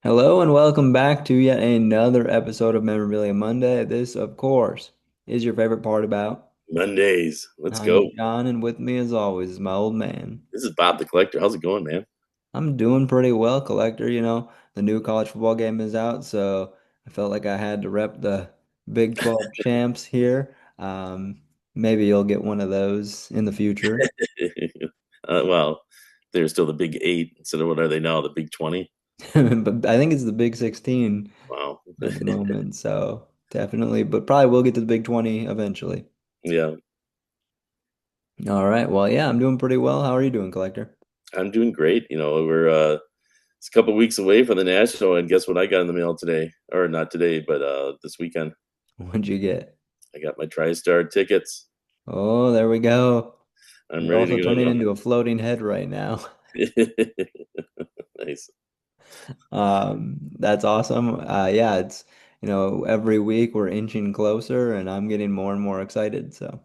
Hello and welcome back to yet another episode of Memorabilia Monday. This, of course, is your favorite part about. Mondays. Let's I'm go. John, and with me, as always, is my old man. This is Bob the Collector. How's it going, man? I'm doing pretty well, collector. The new college football game is out, so I felt like I had to rep the Big 12 champs here. Maybe you'll get one of those in the future. Well, they're still the Big Eight instead of what are they now? The Big 20? But I think it's the Big 16 Wow. at the moment, so definitely, but probably will get to the Big 20 eventually. Yeah, All right. Well, yeah, I'm doing pretty well. How are you doing, Collector? I'm doing great. We're it's a couple weeks away from the national, and guess what I got in the mail today? Or not today, but this weekend. What'd you get? I got my TriStar tickets. Oh, there we go. I'm You're ready also to go turning now. into a floating head right now. Nice. That's awesome. Yeah, every week we're inching closer and I'm getting more and more excited. So,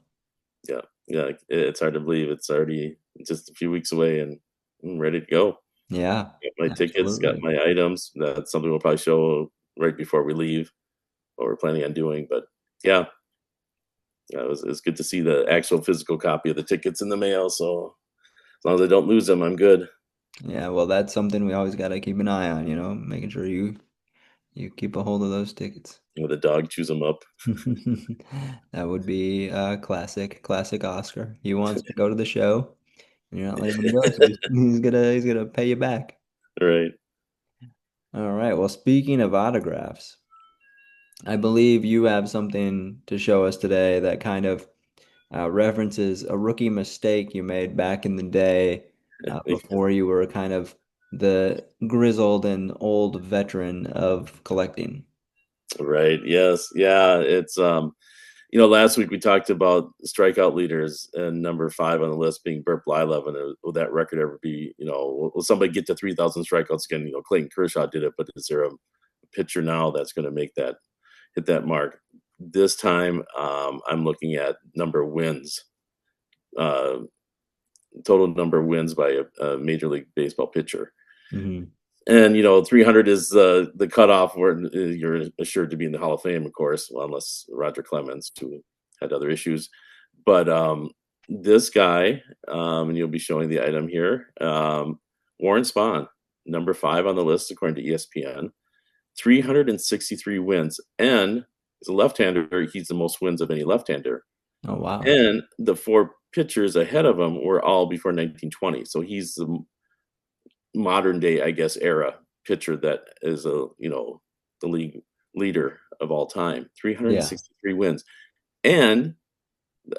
Yeah, yeah. It's hard to believe it's already just a few weeks away, and I'm ready to go. yeah, Got my tickets, got absolutely. my items. That's something we'll probably show right before we leave, what we're planning on doing. But yeah, yeah, it's good to see the actual physical copy of the tickets in the mail. So as long as I don't lose them, I'm good. Yeah, well, that's something we always got to keep an eye on, making sure you keep a hold of those tickets. The dog chews them up. That would be classic Oscar. He wants to go to the show. You're not letting him go, so he's gonna pay you back. Right. All right. Well, speaking of autographs, I believe you have something to show us today that kind of references a rookie mistake you made back in the day, before you were kind of the grizzled and old veteran of collecting. Right. Yes. Yeah. Last week we talked about strikeout leaders, and number 5 on the list being Burt Blyleven. And will that record ever be, will somebody get to 3,000 strikeouts again? Clayton Kershaw did it, but is there a pitcher now that's going to make that, hit that mark? This time, I'm looking at number wins, uh, total number wins by a Major League Baseball pitcher. Hmm. And 300 is the cutoff where you're assured to be in the Hall of Fame, of course, well, unless Roger Clemens, who had other issues. But this guy, and you'll be showing the item here, Warren Spahn, number 5 on the list according to ESPN, 363 wins, and as a left-hander, he's the most wins of any left-hander. Oh, wow. And the 4 pitchers ahead of him were all before 1920, so he's the modern day, I guess, era pitcher that is the league leader of all time. Yeah. 363 wins. And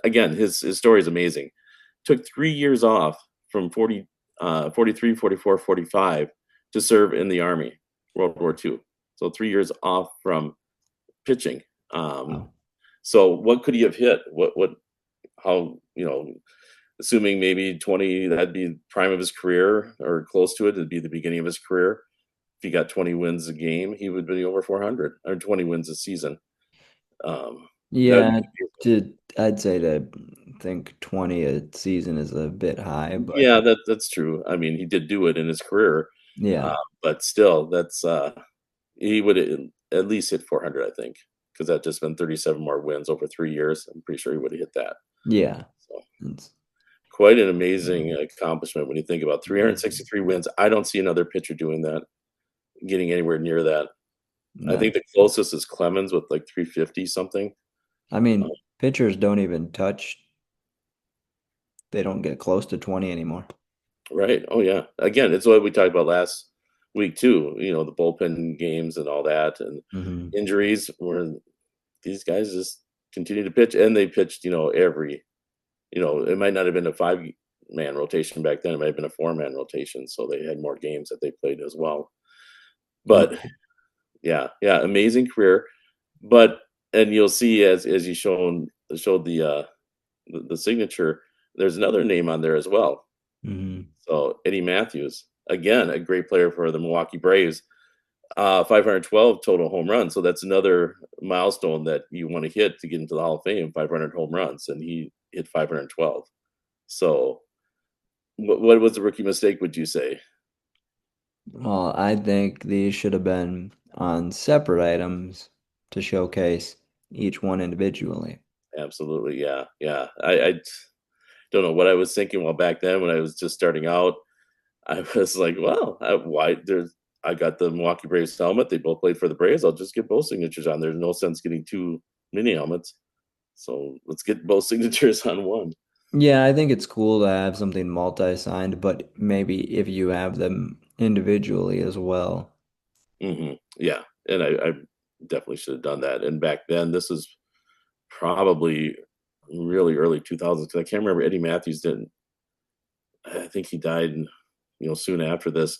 again, his story is amazing. Took 3 years off from 43, 44, 45 to serve in the Army, World War II. So 3 years off from pitching. Um, Wow. so what could he have hit? How, assuming maybe 20, that'd be prime of his career or close to it. It'd be the beginning of his career. If he got 20 wins a game, he would be over 400 or 20 wins a season. That would be Yeah, I'd say to think 20 a season is a bit high, but yeah, that's true. I mean, he did do it in his career, uh, yeah. but still, that's he would at least hit 400, I think, because that just been 37 more wins over 3 years. I'm pretty sure he would have hit that. Yeah. So It's quite an amazing accomplishment when you think about amazing. 363 wins. I don't see another pitcher doing that, getting anywhere near that. I No. think the closest is Clemens with like 350 something. I mean, pitchers don't even touch, they don't get close to 20 anymore. Right. Oh yeah. Again, it's what we talked about last week too. The bullpen games and all that, and Hmm. injuries where these guys just continue to pitch, and they pitched. Every. It might not have been a 5-man rotation back then. It might have been a 4-man rotation, so they had more games that they played as well. But Yeah. yeah, yeah, amazing career. But and you'll see as you showed the signature. There's another name on there as well. Hmm. So Eddie Matthews, again, a great player for the Milwaukee Braves, 512 total home runs. So that's another milestone that you want to hit to get into the Hall of Fame, 500 home runs, and he hit 512. So what was the rookie mistake? Would you say? Well, I think these should have been on separate items to showcase each one individually. Absolutely, yeah, yeah. I don't know what I was thinking. Well, back then when I was just starting out, I was like, well, why there's I got the Milwaukee Braves helmet. They both played for the Braves. I'll just get both signatures on. There's no sense getting two mini helmets. So let's get both signatures on one. Yeah, I think it's cool to have something multi-signed, but maybe if you have them individually as well. Yeah, and I definitely should have done that. And back then, this is probably really early 2000s because I can't remember Eddie Matthews didn't. I think he died, soon after this.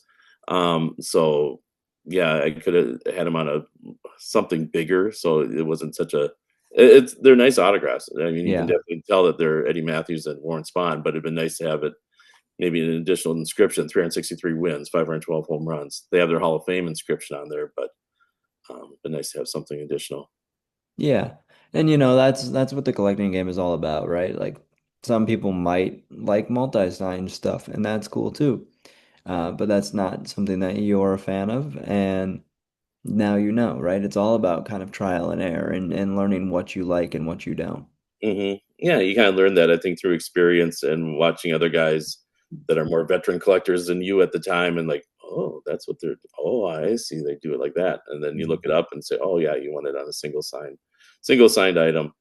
So yeah, I could have had him on a something bigger, so it wasn't such a. It's they're nice autographs. I mean, you can Yeah. definitely tell that they're Eddie Matthews and Warren Spahn, but it'd been nice to have it maybe an additional inscription: 363 wins, 512 home runs. They have their Hall of Fame inscription on there, but been nice to have something additional. Yeah. And that's what the collecting game is all about, right? Like some people might like multi-signed stuff, and that's cool too. But that's not something that you're a fan of, and now you know, right? It's all about kind of trial and error and learning what you like and what you don't. Yeah, you kind of learn that I think through experience and watching other guys that are more veteran collectors than you at the time, and like, oh, that's what they're. Oh, I see, they do it like that, and then you look it up and say, oh yeah, you want it on a single signed item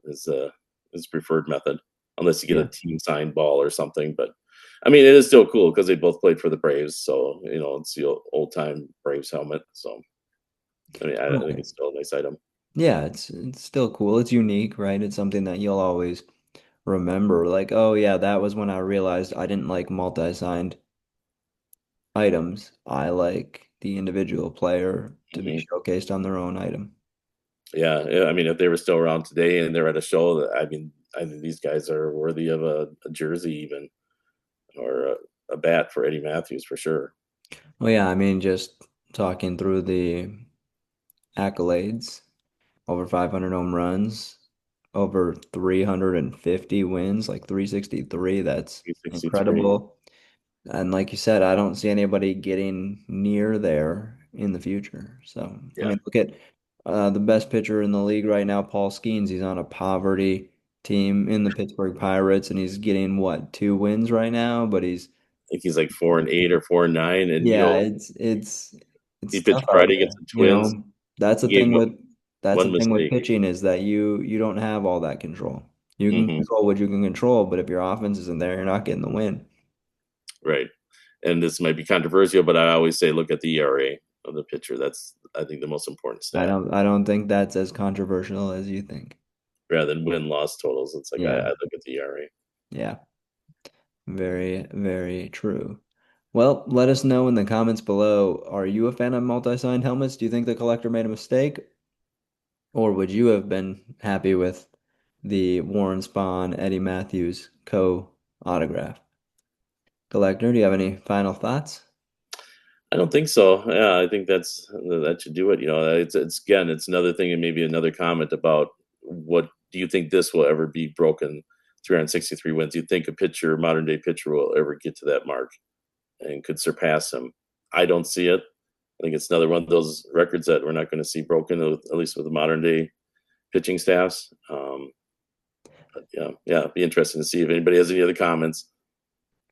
is preferred method, unless you get a Yeah. team signed ball or something. But I mean, it is still cool because they both played for the Braves, so it's the old time Braves helmet. So I mean, I think Right. it's still a nice item. Yeah, it's still cool. It's unique, right? It's something that you'll always remember. Like, oh yeah, that was when I realized I didn't like multi-signed items. I like the individual player to be hmm showcased on their own item. Yeah, yeah, I mean, if they were still around today and they're at a show, I mean, I think these guys are worthy of a jersey even or a bat for Eddie Matthews for sure. Well, yeah, I mean, just talking through the accolades, over 500 home runs, over 350 wins, like 363. That's 363. incredible. And like you said, I don't see anybody getting near there in the future. So, I Yeah, mean, look at the best pitcher in the league right now, Paul Skeens. He's on a poverty team in the Pittsburgh Pirates, and he's getting what, 2 wins right now? But he's I think he's like 4-8 or 4-9, and yeah, it's he tough pitched out Friday against there. the Twins. That's He the gave thing up with that's one the thing with mistake. pitching is that you don't have all that control. You can hmm control what you can control, but if your offense isn't there, you're not getting the win. Right. And this might be controversial, but I always say look at the ERA of the pitcher. That's I think the most important stat I don't think that's as controversial as you think. rather than win loss totals. It's like I Yeah. look at the ERA. Yeah. Very, very true. Well, let us know in the comments below. Are you a fan of multi-signed helmets? Do you think the collector made a mistake? Or would you have been happy with the Warren Spahn, Eddie Matthews co-autograph? Collector, do you have any final thoughts? I don't think so. Yeah, I think that should do it. It's again, it's another thing, and maybe another comment about what do you think this will ever be broken? 363 wins. Do you think a pitcher, modern day pitcher, will ever get to that mark and could surpass him? I don't see it. I think it's another one of those records that we're not going to see broken, at least with the modern day pitching staffs. But yeah, it'd be interesting to see if anybody has any other comments.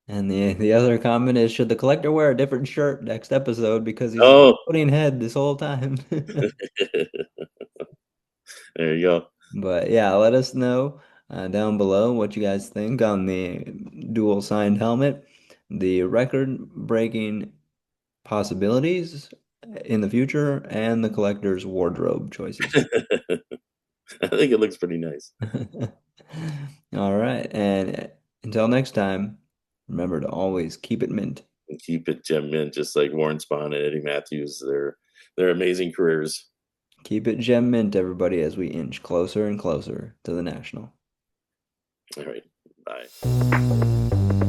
And the other comment is, should the collector wear a different shirt next episode because he's Oh, putting head this whole time? there you go. But yeah, let us know down below what you guys think on the dual signed helmet, the record-breaking possibilities in the future, and the collector's wardrobe choices. I think it looks pretty nice. All right, and until next time, remember to always keep it mint. And keep it gem mint, just like Warren Spahn and Eddie Matthews. They're amazing careers. Keep it gem mint, everybody, as we inch closer and closer to the national. All right, bye.